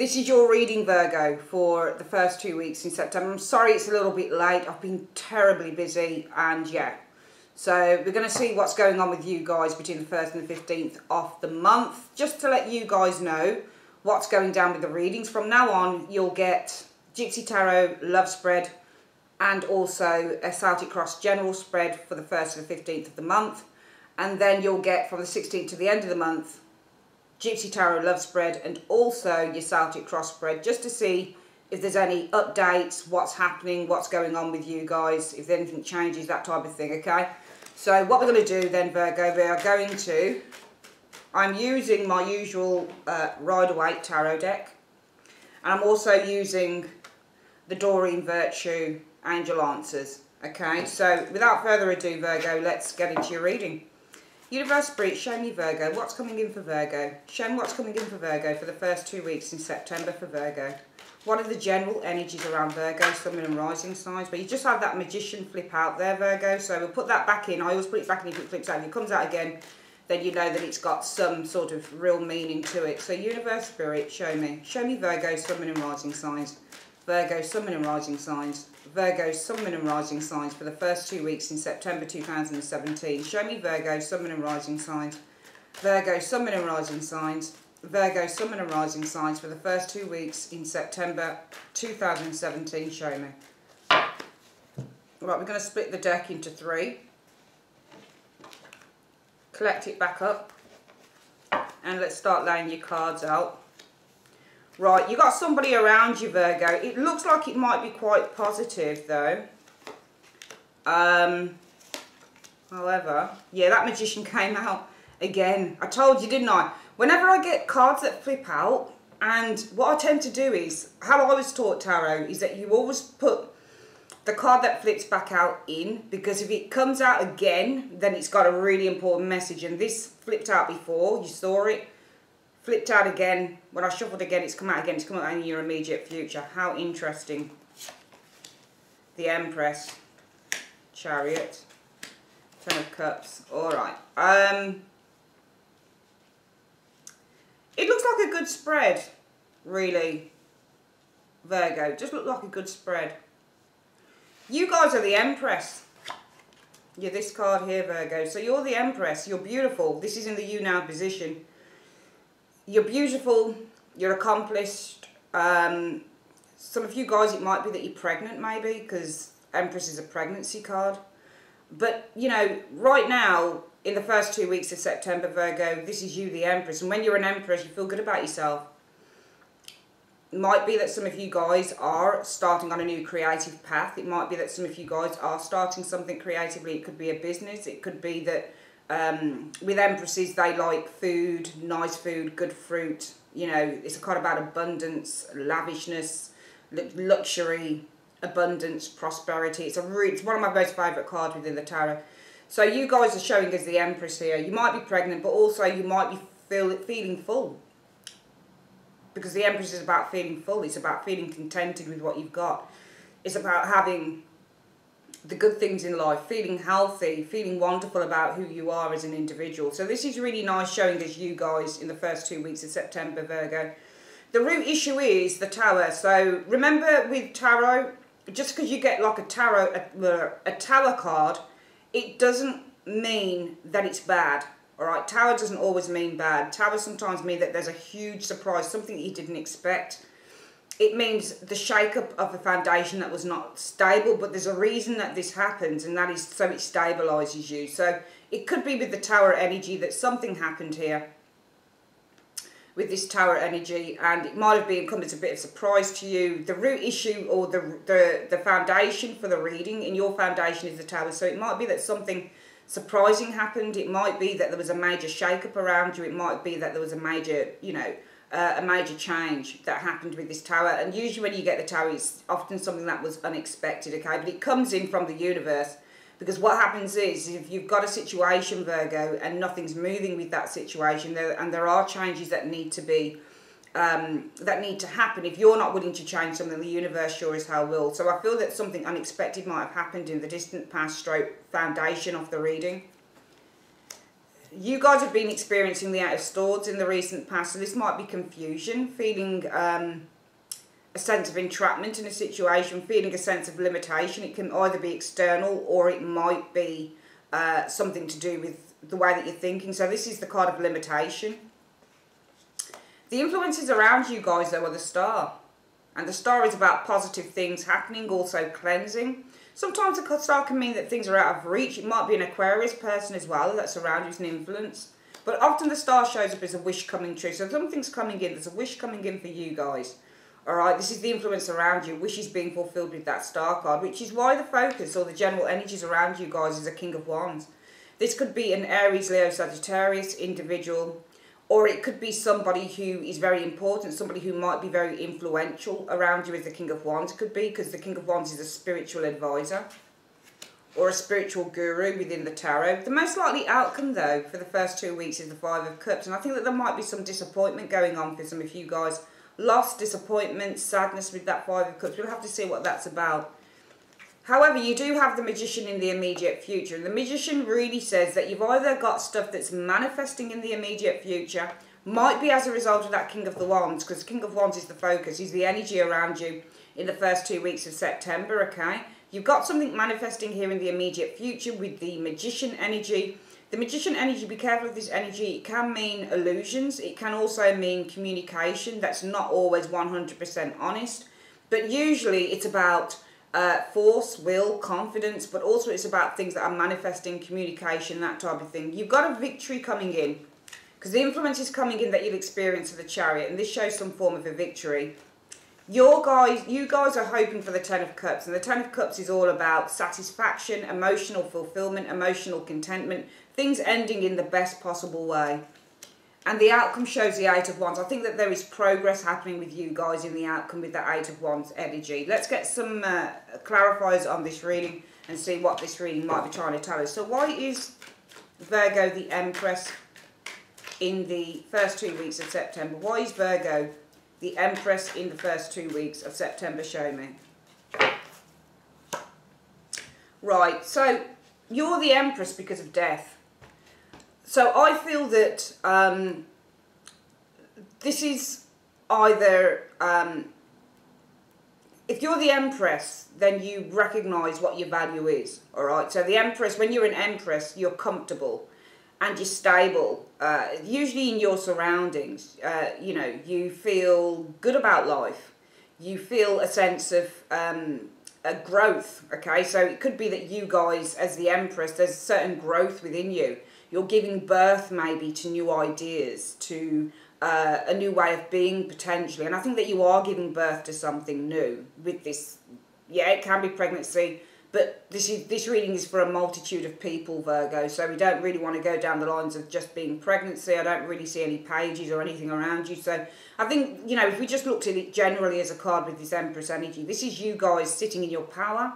This is your reading, Virgo, for the first 2 weeks in September. I'm sorry it's a little bit late. I've been terribly busy, and yeah. So we're going to see what's going on with you guys between the 1st and the 15th of the month. Just to let you guys know what's going down with the readings. From now on, you'll get Gypsy Tarot Love Spread and also a Celtic Cross General Spread for the 1st to the 15th of the month. And then you'll get from the 16th to the end of the month Gypsy Tarot Love Spread and also your Celtic Cross Spread, just to see if there's any updates, what's happening, what's going on with you guys, if anything changes, that type of thing, okay? So what we're going to do then, Virgo, we are going to, I'm using my usual Rider-Waite Tarot deck, and I'm also using the Doreen Virtue Angel Answers, okay? So without further ado, Virgo, let's get into your reading. Universe Spirit, show me Virgo. What's coming in for Virgo? Show me what's coming in for Virgo for the first 2 weeks in September for Virgo. What are the general energies around Virgo, Sun, Moon and Rising signs? But you just had that Magician flip out there, Virgo. So we'll put that back in. I always put it back in if it flips out. If it comes out again, then you know that it's got some sort of real meaning to it. So Universe Spirit, show me. Show me Virgo, Sun, Moon and Rising signs. Virgo, Sun, Moon and Rising signs. Virgo, Sun, Moon and Rising signs for the first 2 weeks in September 2017. Show me Virgo, Sun, Moon and Rising signs. Virgo, Sun, Moon and Rising signs. Virgo, Sun, Moon and Rising signs for the first 2 weeks in September 2017. Show me. Right, we're going to split the deck into 3. Collect it back up. And let's start laying your cards out. Right, you got somebody around you, Virgo. It looks like it might be quite positive, though. However, yeah, that Magician came out again. I told you, didn't I? Whenever I get cards that flip out, and what I tend to do is, how I was taught tarot, is that you always put the card that flips back out in, because if it comes out again, then it's got a really important message. And this flipped out before, you saw it. Flipped out again. When I shuffled again, it's come out again. It's come out in your immediate future. How interesting. The Empress. Chariot. 10 of Cups. Alright. It looks like a good spread, really, Virgo. Just looked like a good spread. You guys are the Empress. You're this card here, Virgo. So you're the Empress. You're beautiful. This is in the you now position. You're beautiful, you're accomplished. Some of you guys, it might be that you're pregnant, maybe, because Empress is a pregnancy card. But, you know, right now, in the first 2 weeks of September, Virgo, this is you, the Empress. And when you're an Empress, you feel good about yourself. It might be that some of you guys are starting on a new creative path. It might be that some of you guys are starting something creatively. It could be a business. It could be that with Empresses, they like food, nice food, good fruit. You know, it's a card about abundance, lavishness, luxury, abundance, prosperity. It's one of my most favourite cards within the tarot. So you guys are showing as the Empress here. You might be pregnant, but also you might be feeling full. Because the Empress is about feeling full. It's about feeling contented with what you've got. It's about having the good things in life, feeling healthy, feeling wonderful about who you are as an individual. So this is really nice showing as you guys in the first 2 weeks of September, Virgo. The root issue is the Tower. So remember with tarot, just because you get like a Tower card, it doesn't mean that it's bad. Alright, Tower doesn't always mean bad. Tower sometimes means that there's a huge surprise, something that you didn't expect. It means the shake-up of the foundation that was not stable, but there's a reason that this happens, and that is so it stabilises you. So it could be with the Tower energy that something happened here with this Tower energy, and it might have come as a bit of surprise to you. The root issue or the foundation for the reading in your foundation is the Tower. So it might be that something surprising happened. It might be that there was a major shake-up around you. It might be that there was a major, you know, a major change that happened with this Tower. And usually when you get the Tower, it's often something that was unexpected, okay? But it comes in from the universe, because what happens is if you've got a situation, Virgo, and nothing's moving with that situation, there are changes that need to be that need to happen. If you're not willing to change something, the universe sure as hell will. So I feel that something unexpected might have happened in the distant past stroke foundation of the reading. You guys have been experiencing the Eight of Swords in the recent past, so this might be confusion, feeling a sense of entrapment in a situation, feeling a sense of limitation. It can either be external or it might be something to do with the way that you're thinking. So this is the card of limitation. The influences around you guys, though, are the Star. And the Star is about positive things happening, also cleansing. Sometimes the Star can mean that things are out of reach. It might be an Aquarius person as well that's around who's an influence. But often the Star shows up as a wish coming true. So something's coming in. There's a wish coming in for you guys. Alright, this is the influence around you. Wishes being fulfilled with that Star card. Which is why the focus or the general energies around you guys is a King of Wands. This could be an Aries, Leo, Sagittarius individual. Or it could be somebody who is very important, somebody who might be very influential around you as the King of Wands. It could be because the King of Wands is a spiritual advisor or a spiritual guru within the tarot. The most likely outcome, though, for the first 2 weeks is the Five of Cups. And I think that there might be some disappointment going on for some of you guys. Loss, disappointment, sadness with that Five of Cups. We'll have to see what that's about. However, you do have the Magician in the immediate future. And the Magician really says that you've either got stuff that's manifesting in the immediate future, might be as a result of that King of the Wands, because King of Wands is the focus, he's the energy around you in the first 2 weeks of September, okay? You've got something manifesting here in the immediate future with the Magician energy. The Magician energy, be careful of this energy, it can mean illusions, it can also mean communication that's not always 100% honest, but usually it's about force, will, confidence, but also it's about things that are manifesting, communication, that type of thing. You've got a victory coming in because the influence is coming in that you'll experience of the Chariot, and this shows some form of a victory. You guys are hoping for the Ten of Cups, and the Ten of Cups is all about satisfaction, emotional fulfillment, emotional contentment, things ending in the best possible way. And the outcome shows the Eight of Wands. I think that there is progress happening with you guys in the outcome with the Eight of Wands energy. Let's get some clarifiers on this reading and see what this reading might be trying to tell us. So why is Virgo the Empress in the first 2 weeks of September? Why is Virgo the Empress in the first 2 weeks of September? Show me. Right, so you're the Empress because of death. So I feel that this is either, if you're the Empress, then you recognise what your value is, alright? So the Empress, when you're an Empress, you're comfortable and you're stable, usually in your surroundings. You know, you feel good about life. You feel a sense of growth, okay? So it could be that you guys, as the Empress, there's certain growth within you. You're giving birth maybe to new ideas, to a new way of being potentially. And I think that you are giving birth to something new with this. Yeah, it can be pregnancy, but this reading is for a multitude of people, Virgo. So we don't really want to go down the lines of just being pregnancy. I don't really see any pages or anything around you. So I think, you know, if we just looked at it generally as a card with this Empress energy, this is you guys sitting in your power.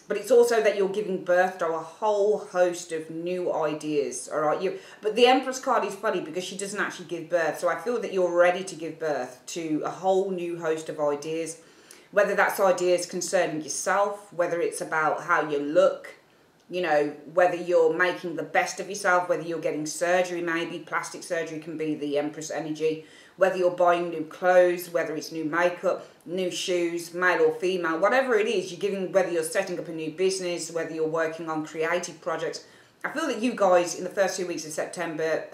But it's also that you're giving birth to a whole host of new ideas, all right? But the Empress card is funny because she doesn't actually give birth. So I feel that you're ready to give birth to a whole new host of ideas, whether that's ideas concerning yourself, whether it's about how you look, you know, whether you're making the best of yourself, whether you're getting surgery maybe. Plastic surgery can be the Empress energy. Whether you're buying new clothes, whether it's new makeup, new shoes, male or female, whatever it is, you're giving, whether you're setting up a new business, whether you're working on creative projects. I feel that you guys, in the first 2 weeks of September,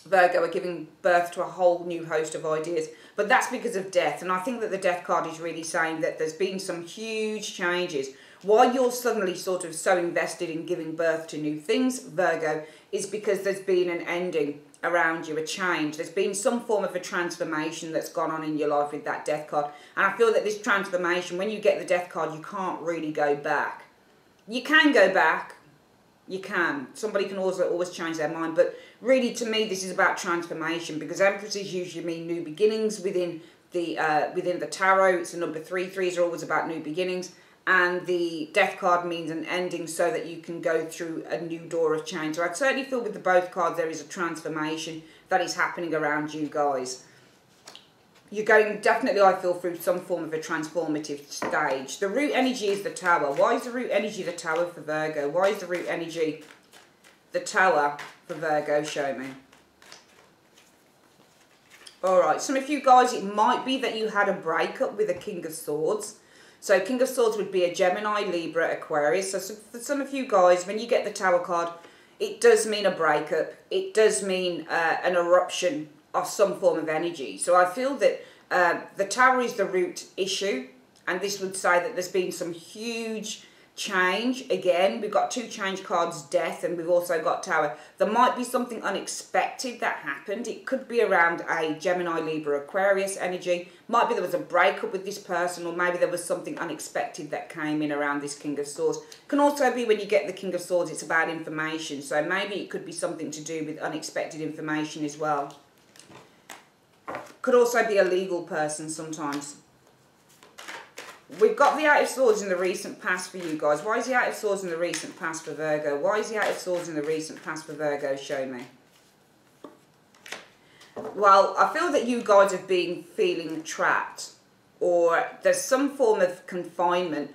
Virgo, are giving birth to a whole new host of ideas. But that's because of death. And I think that the Death card is really saying that there's been some huge changes. Why you're suddenly sort of so invested in giving birth to new things, Virgo, is because there's been an ending around you, a change. There's been some form of a transformation that's gone on in your life with that Death card. And I feel that this transformation, when you get the Death card, you can't really go back. You can go back. You can. Somebody can also always change their mind. But really, to me, this is about transformation, because Empresses usually mean new beginnings within the tarot. It's the number 3. 3s are always about new beginnings. And the Death card means an ending so that you can go through a new door of change. So I'd certainly feel with the both cards there is a transformation that is happening around you guys. You're going, definitely I feel, through some form of a transformative stage. The root energy is the Tower. Why is the root energy the Tower for Virgo? Why is the root energy the Tower for Virgo, show me. Alright, some of you guys, it might be that you had a breakup with a King of Swords. So King of Swords would be a Gemini, Libra, Aquarius. So for some of you guys, when you get the Tower card, it does mean a breakup. It does mean an eruption of some form of energy. So I feel that the Tower is the root issue. And this would say that there's been some huge change. Again, we've got two change cards, death, and we've also got Tower. There might be something unexpected that happened. It could be around a Gemini, Libra, Aquarius energy. Might be there was a breakup with this person, or maybe there was something unexpected that came in around this King of Swords. Can also be when you get the King of Swords, it's about information. So maybe it could be something to do with unexpected information as well. Could also be a legal person sometimes. We've got the Eight of Swords in the recent past for you guys. Why is the Eight of Swords in the recent past for Virgo? Why is the Eight of Swords in the recent past for Virgo? Show me. Well, I feel that you guys have been feeling trapped, or there's some form of confinement.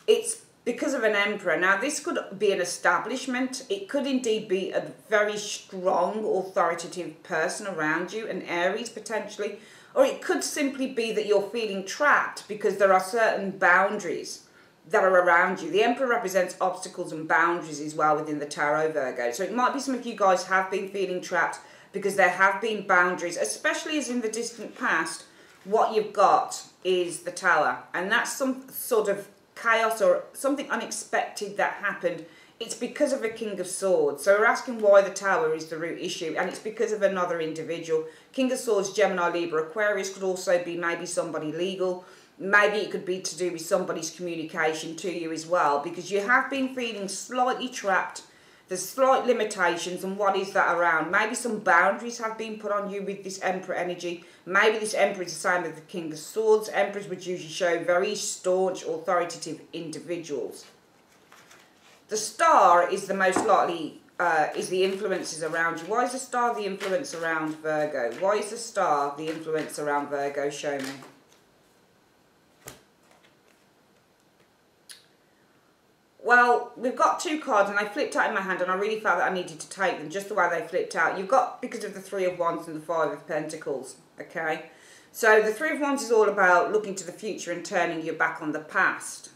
It's because of an Emperor. Now, this could be an establishment. It could indeed be a very strong, authoritative person around you, an Aries potentially. Or it could simply be that you're feeling trapped because there are certain boundaries that are around you. The Emperor represents obstacles and boundaries as well within the Tarot, Virgo. So it might be some of you guys have been feeling trapped because there have been boundaries, especially as in the distant past, what you've got is the Tower. And that's some sort of chaos or something unexpected that happened. It's because of a King of Swords. So we're asking why the Tower is the root issue, and it's because of another individual. King of Swords, Gemini, Libra, Aquarius could also be maybe somebody legal. Maybe it could be to do with somebody's communication to you as well, because you have been feeling slightly trapped. There's slight limitations, and what is that around? Maybe some boundaries have been put on you with this Emperor energy. Maybe this Emperor is the same as the King of Swords. Emperors would usually show very staunch, authoritative individuals. The Star is the most likely, is the influences around you. Why is the Star the influence around Virgo? Why is the Star the influence around Virgo? Show me. Well, we've got two cards and they flipped out in my hand, and I really felt that I needed to take them just the way they flipped out. You've got, because of the Three of Wands and the Five of Pentacles, okay? So the Three of Wands is all about looking to the future and turning your back on the past.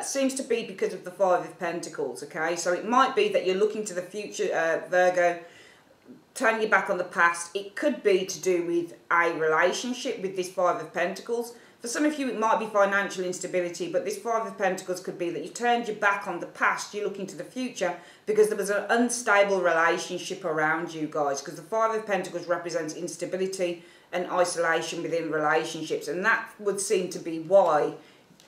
Seems to be because of the Five of Pentacles, okay? So it might be that you're looking to the future, Virgo, turning your back on the past. It could be to do with a relationship with this Five of Pentacles. For some of you, it might be financial instability, but this Five of Pentacles could be that you turned your back on the past, you're looking to the future, because there was an unstable relationship around you guys, because the Five of Pentacles represents instability and isolation within relationships, and that would seem to be why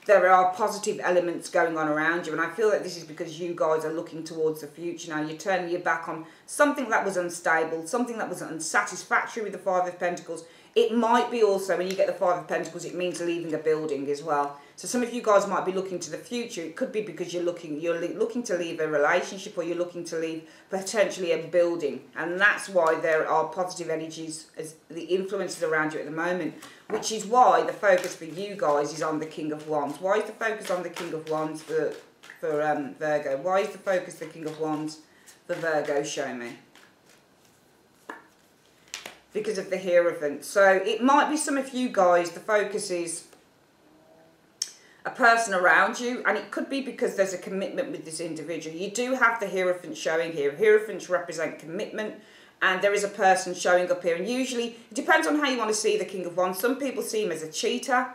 there are positive elements going on around you. And I feel that this is because you guys are looking towards the future now. You're turning your back on something that was unstable, something that was unsatisfactory with the Five of Pentacles. It might be also, when you get the Five of Pentacles, it means leaving a building as well. So some of you guys might be looking to the future. It could be because you're looking to leave a relationship, or you're looking to leave potentially a building. And that's why there are positive energies, as the influences around you at the moment, which is why the focus for you guys is on the King of Wands. Why is the focus on the King of Wands for Virgo? Why is the focus the King of Wands for Virgo? Show me. Because of the Hierophant. So it might be some of you guys, the focus is a person around you, and it could be because there's a commitment with this individual. You do have the Hierophant showing here. Hierophants represent commitment, and there is a person showing up here. And usually, it depends on how you want to see the King of Wands. Some people see him as a cheater,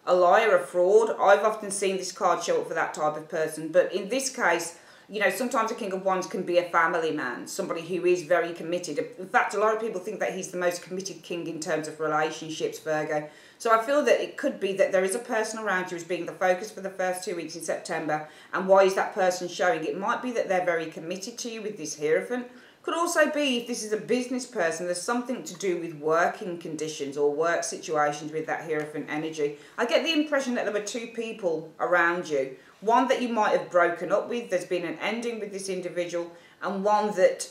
a liar, a fraud. I've often seen this card show up for that type of person. But in this case, you know, sometimes a King of Wands can be a family man, somebody who is very committed. In fact, a lot of people think that he's the most committed king in terms of relationships, Virgo. So I feel that it could be that there is a person around you who's being the focus for the first 2 weeks in September. And why is that person showing? It might be that they're very committed to you with this Hierophant. Could also be, if this is a business person, there's something to do with working conditions or work situations with that Hierophant energy. I get the impression that there were two people around you. One that you might have broken up with, there's been an ending with this individual, and one that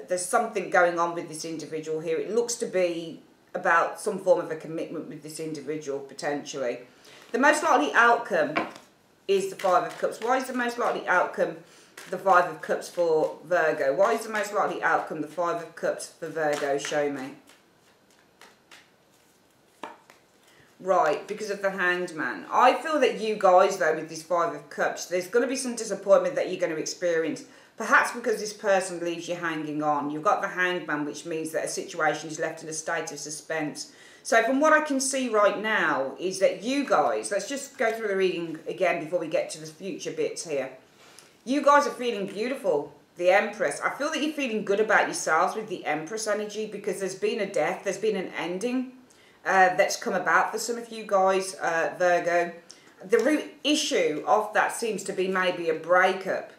there's something going on with this individual here. It looks to be about some form of a commitment with this individual, potentially. The most likely outcome is the Five of Cups. Why is the most likely outcome the Five of Cups for Virgo. What is the most likely outcome? The Five of Cups for Virgo, show me. Right, because of the Hanged Man. I feel that you guys, though, with this Five of Cups, there's going to be some disappointment that you're going to experience. Perhaps because this person leaves you hanging on. You've got the Hanged Man, which means that a situation is left in a state of suspense. So from what I can see right now is that you guys, let's just go through the reading again before we get to the future bits here. You guys are feeling beautiful. The Empress. I feel that you're feeling good about yourselves with the Empress energy because there's been a death, there's been an ending. That's come about for some of you guys, Virgo. The root issue of that seems to be maybe a breakup,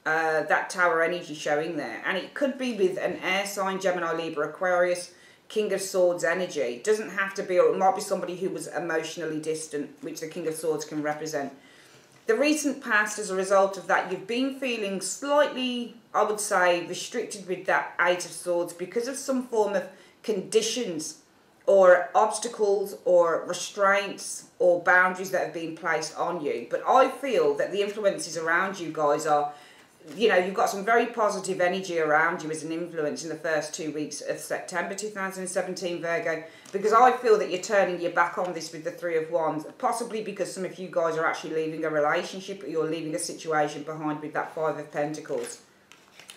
that Tower energy showing there. And it could be with an air sign, Gemini, Libra, Aquarius, King of Swords energy. It doesn't have to be, or it might be somebody who was emotionally distant, which the King of Swords can represent. The recent past, as a result of that, you've been feeling slightly, I would say, restricted with that Eight of Swords because of some form of conditions or obstacles or restraints or boundaries that have been placed on you. But I feel that the influences around you guys are, you know, you've got some very positive energy around you as an influence in the first 2 weeks of September 2017, Virgo, because I feel that you're turning your back on this with the Three of Wands, possibly because some of you guys are actually leaving a relationship or you're leaving a situation behind with that Five of Pentacles.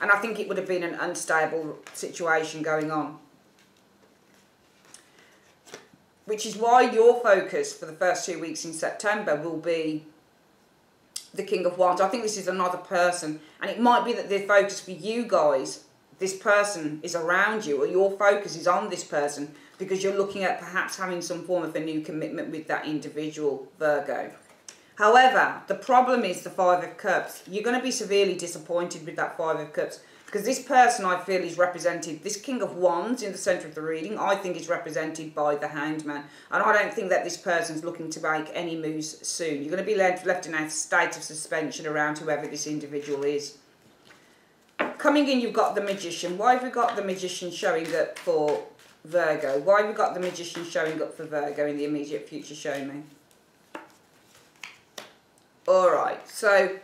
And I think it would have been an unstable situation going on. Which is why your focus for the first 2 weeks in September will be the King of Wands. I think this is another person. And it might be that the focus for you guys, this person is around you, or your focus is on this person because you're looking at perhaps having some form of a new commitment with that individual, Virgo. However, the problem is the Five of Cups. You're going to be severely disappointed with that Five of Cups. Because this person, I feel, is represented, this King of Wands in the centre of the reading, I think is represented by the Hanged Man. And I don't think that this person's looking to make any moves soon. You're going to be left in a state of suspension around whoever this individual is. Coming in, you've got the Magician. Why have we got the Magician showing up for Virgo? Why have we got the Magician showing up for Virgo in the immediate future? Show me. Alright, so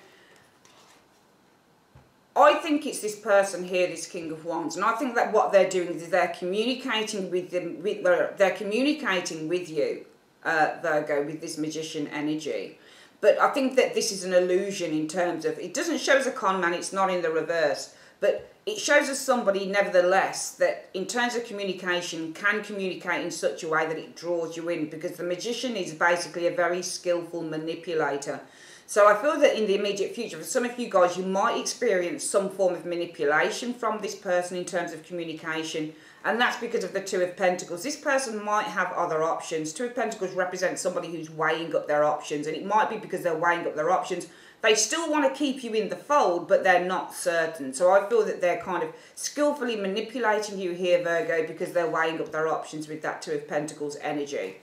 I think it's this person here, this King of Wands, and I think that what they're doing is they're communicating with them. They're communicating with you, Virgo, with this Magician energy. But I think that this is an illusion in terms of, it doesn't show us a con man, it's not in the reverse, but it shows us somebody, nevertheless, that in terms of communication, can communicate in such a way that it draws you in, because the Magician is basically a very skillful manipulator. So I feel that in the immediate future, for some of you guys, you might experience some form of manipulation from this person in terms of communication. And that's because of the Two of Pentacles. This person might have other options. Two of Pentacles represents somebody who's weighing up their options. And it might be because they're weighing up their options. They still want to keep you in the fold, but they're not certain. So I feel that they're kind of skillfully manipulating you here, Virgo, because they're weighing up their options with that Two of Pentacles energy.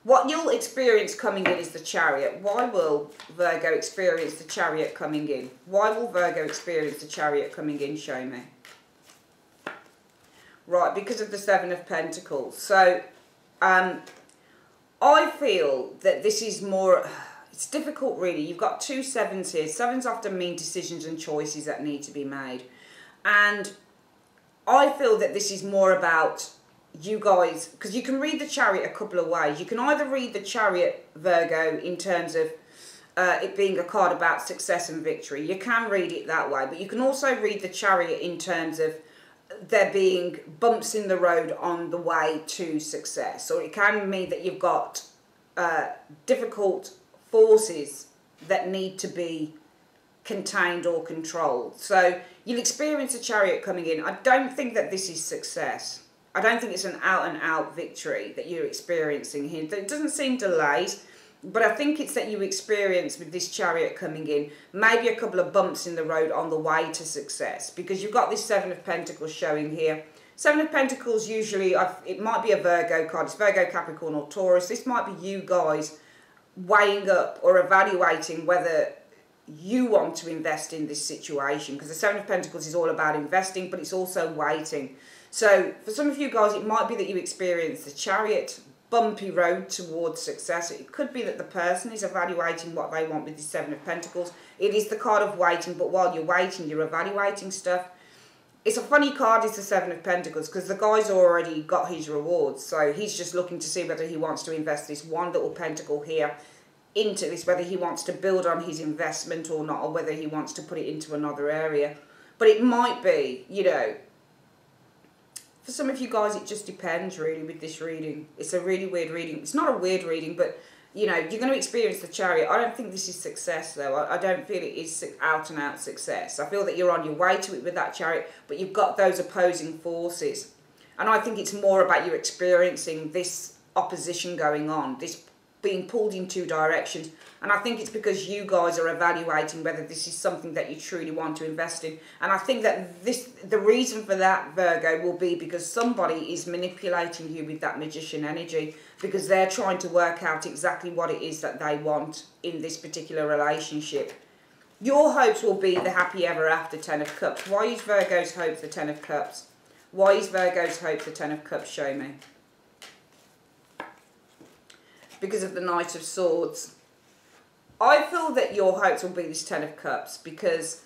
What you'll experience coming in is the Chariot. Why will Virgo experience the Chariot coming in? Why will Virgo experience the Chariot coming in? Show me. Right, because of the Seven of Pentacles. So, I feel that this is more, it's difficult really. You've got two sevens here. Sevens often mean decisions and choices that need to be made. And I feel that this is more about you guys, because you can read the Chariot a couple of ways. You can either read the Chariot, Virgo, in terms of it being a card about success and victory. You can read it that way, but you can also read the Chariot in terms of there being bumps in the road on the way to success. Or it can mean that you've got difficult forces that need to be contained or controlled. So you'll experience a Chariot coming in. I don't think that this is success. I don't think it's an out-and-out victory that you're experiencing here. It doesn't seem delayed, but I think it's that you experience with this Chariot coming in, maybe a couple of bumps in the road on the way to success, because you've got this Seven of Pentacles showing here. Seven of Pentacles usually, it might be a Virgo card. It's Virgo, Capricorn or Taurus. This might be you guys weighing up or evaluating whether you want to invest in this situation, because the Seven of Pentacles is all about investing, but it's also waiting. So for some of you guys, it might be that you experience the Chariot bumpy road towards success. It could be that the person is evaluating what they want with the Seven of Pentacles. It is the card of waiting, but while you're waiting, you're evaluating stuff. It's a funny card, it's the Seven of Pentacles, because the guy's already got his rewards. So he's just looking to see whether he wants to invest this one little pentacle here into this, whether he wants to build on his investment or not, or whether he wants to put it into another area. But it might be, you know, for some of you guys, it just depends, really, with this reading. It's a really weird reading. It's not a weird reading, but, you know, you're going to experience the Chariot. I don't think this is success, though. I don't feel it is out-and-out success. I feel that you're on your way to it with that Chariot, but you've got those opposing forces. And I think it's more about you experiencing this opposition going on, this being pulled in two directions. And I think it's because you guys are evaluating whether this is something that you truly want to invest in. And I think that the reason for that, Virgo, will be because somebody is manipulating you with that Magician energy, because they're trying to work out exactly what it is that they want in this particular relationship. Your hopes will be the happy ever after, Ten of Cups. Why is Virgo's hope the Ten of Cups? Why is Virgo's hope the Ten of Cups? Show me. Because of the Knight of Swords. I feel that your hopes will be this Ten of Cups, because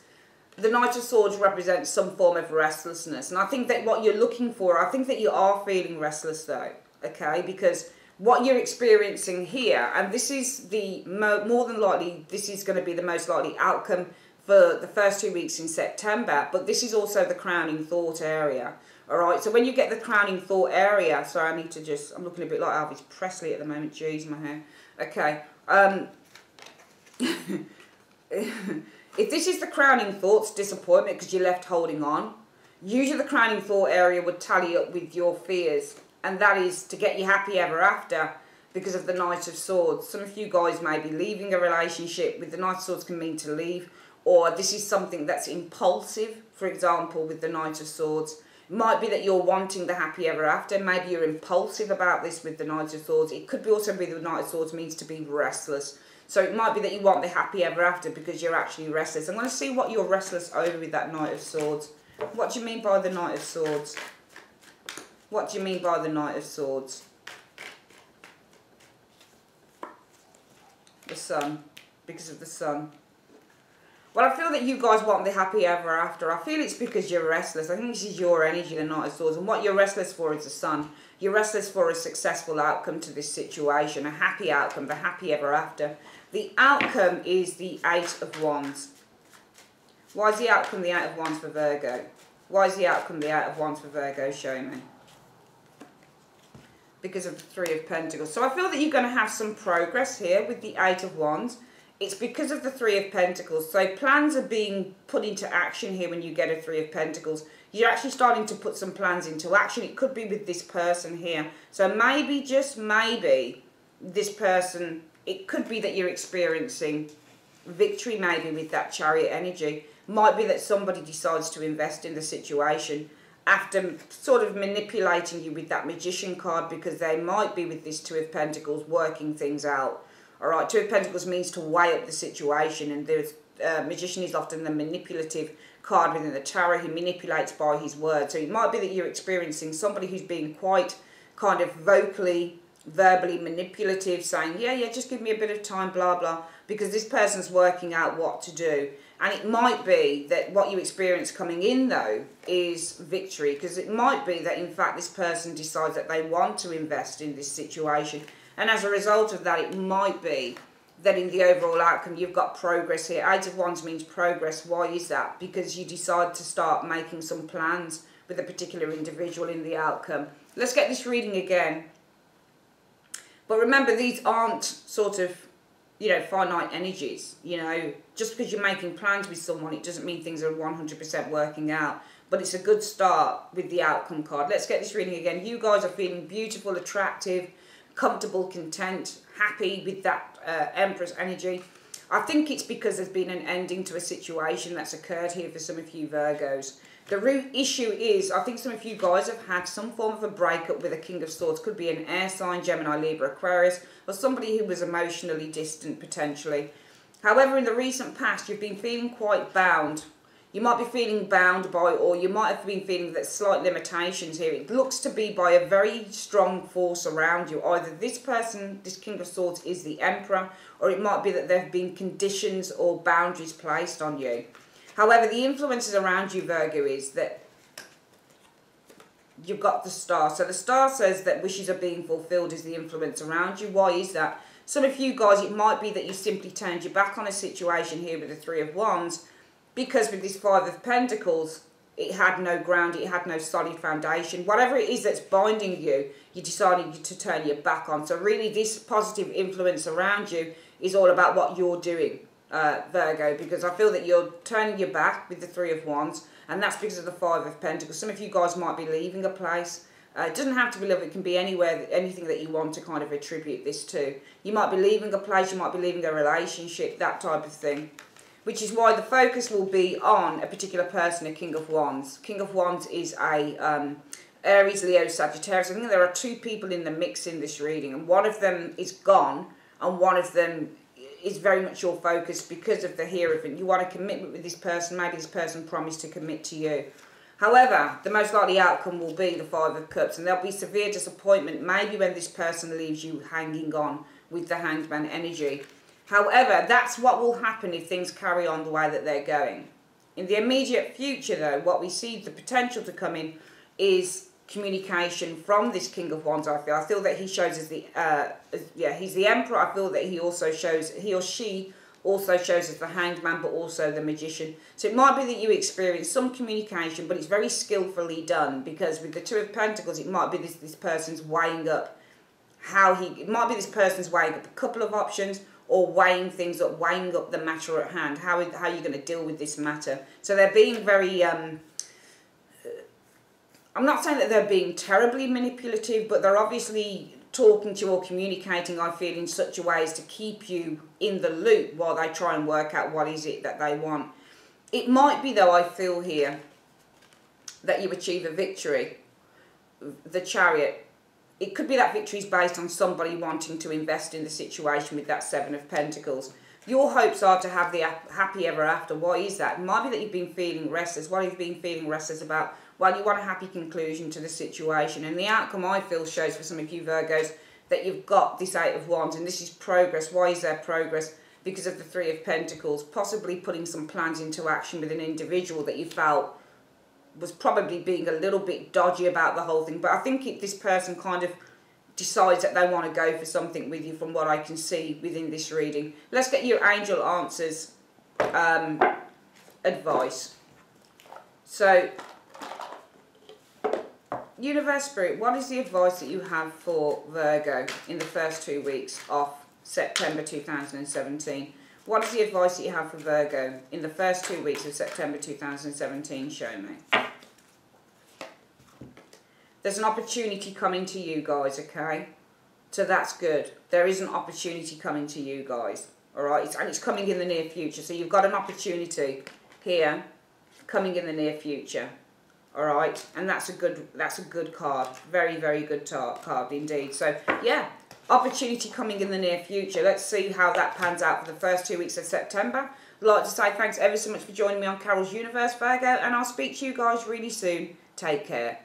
the Knight of Swords represents some form of restlessness. And I think that what you're looking for, I think that you are feeling restless though, okay? Because what you're experiencing here, and this is the, more than likely, this is going to be the most likely outcome for the first 2 weeks in September, but this is also the crowning thought area. Alright, so when you get the crowning thought area, sorry, I need to just, I'm looking a bit like Elvis Presley at the moment, jeez, my hair. Okay, if this is the crowning thoughts, disappointment because you're left holding on, usually the crowning thought area would tally up with your fears, and that is to get you happy ever after because of the Knight of Swords. Some of you guys may be leaving a relationship. With the Knight of Swords can mean to leave, or this is something that's impulsive, for example, with the Knight of Swords. It might be that you're wanting the happy ever after. Maybe you're impulsive about this with the Knight of Swords. It could be also be the Knight of Swords means to be restless. So it might be that you want the happy ever after because you're actually restless. I'm going to see what you're restless over with that Knight of Swords. What do you mean by the Knight of Swords? What do you mean by the Knight of Swords? The Sun. Because of the Sun. Well, I feel that you guys want the happy ever after. I feel it's because you're restless. I think this is your energy, the Knight of Swords. And what you're restless for is the Sun. You're restless for a successful outcome to this situation. A happy outcome, the happy ever after. The outcome is the Eight of Wands. Why is the outcome the Eight of Wands for Virgo? Why is the outcome the Eight of Wands for Virgo? Show me. Because of the Three of Pentacles. So I feel that you're going to have some progress here with the Eight of Wands. It's because of the Three of Pentacles. So plans are being put into action here when you get a Three of Pentacles. You're actually starting to put some plans into action. It could be with this person here. So maybe, just maybe, this person, it could be that you're experiencing victory maybe with that Chariot energy. Might be that somebody decides to invest in the situation after sort of manipulating you with that Magician card, because they might be with this Two of Pentacles working things out. Alright, Two of Pentacles means to weigh up the situation, and the Magician is often the manipulative card within the tarot. He manipulates by his word. So it might be that you're experiencing somebody who's being quite kind of verbally manipulative, saying, yeah, just give me a bit of time, blah, blah, because this person's working out what to do. And it might be that what you experience coming in, though, is victory, because it might be that, in fact, this person decides that they want to invest in this situation. And as a result of that, it might be that in the overall outcome, you've got progress here. Eight of Wands means progress. Why is that? Because you decide to start making some plans with a particular individual in the outcome. Let's get this reading again. But remember, these aren't sort of, you know, finite energies. You know, just because you're making plans with someone, it doesn't mean things are 100% working out. But it's a good start with the outcome card. Let's get this reading again. You guys are feeling beautiful, attractive, comfortable, content, happy with that Empress energy. I think it's because there's been an ending to a situation that's occurred here for some of you Virgos. The root issue is, I think some of you guys have had some form of a breakup with a King of Swords. Could be an air sign, Gemini, Libra, Aquarius, or somebody who was emotionally distant potentially. However, in the recent past, you've been feeling quite bound. You might be feeling bound by, or you might have been feeling that slight limitations here. It looks to be by a very strong force around you. Either this person, this King of Swords, is the Emperor, or it might be that there have been conditions or boundaries placed on you. However, the influences around you, Virgo, is that you've got the Star. So the Star says that wishes are being fulfilled is the influence around you. Why is that? Some of you guys, it might be that you simply turned your back on a situation here with the Three of Wands, because with this Five of Pentacles, it had no ground, it had no solid foundation. Whatever it is that's binding you, you decided to turn your back on. So really this positive influence around you is all about what you're doing, Virgo, because I feel that you're turning your back with the Three of Wands, and that's because of the Five of Pentacles. Some of you guys might be leaving a place. It doesn't have to be love, it can be anywhere, anything that you want to kind of attribute this to. You might be leaving a place, you might be leaving a relationship, that type of thing. Which is why the focus will be on a particular person, a King of Wands. King of Wands is a Aries, Leo, Sagittarius. I think there are two people in the mix in this reading, and one of them is gone, and one of them is very much your focus because of the Hierophant. You want a commitment with this person, maybe this person promised to commit to you. However, the most likely outcome will be the Five of Cups, and there'll be severe disappointment, maybe when this person leaves you hanging on with the Hanged Man energy. However, that's what will happen if things carry on the way that they're going. In the immediate future, though, what we see the potential to come in is communication from this King of Wands, I feel. I feel that he shows as the, he's the Emperor. I feel that he also shows, he or she also shows as the Hanged Man, but also the Magician. So it might be that you experience some communication, but it's very skillfully done, because with the Two of Pentacles, it might be this person's weighing up it might be this person's weighing up a couple of options, or weighing things up, weighing up the matter at hand. How are you going to deal with this matter? So they're being very, I'm not saying that they're being terribly manipulative, but they're obviously talking to you or communicating, I feel, in such a way as to keep you in the loop while they try and work out what is it that they want. It might be, though, I feel here, that you achieve a victory, the Chariot. It could be that victory is based on somebody wanting to invest in the situation with that Seven of Pentacles. Your hopes are to have the happy ever after. Why is that? It might be that you've been feeling restless. What have you been feeling restless about? Well, you want a happy conclusion to the situation. And the outcome, I feel, shows for some of you Virgos that you've got this Eight of Wands, and this is progress. Why is there progress? Because of the Three of Pentacles, possibly putting some plans into action with an individual that you felt was probably being a little bit dodgy about the whole thing. But I think this person kind of decides that they want to go for something with you, from what I can see within this reading. Let's get your angel answers, advice. So, Universe Spirit, what is the advice that you have for Virgo in the first 2 weeks of September 2017? What is the advice that you have for Virgo in the first 2 weeks of September 2017? Show me. There's an opportunity coming to you guys, okay? So that's good. There is an opportunity coming to you guys, all right? And it's coming in the near future. So you've got an opportunity here coming in the near future, all right? And that's a good card. Very, very good card indeed. So, yeah, opportunity coming in the near future. Let's see how that pans out for the first 2 weeks of September. I'd like to say thanks ever so much for joining me on Carol's Universe, Virgo, and I'll speak to you guys really soon. Take care.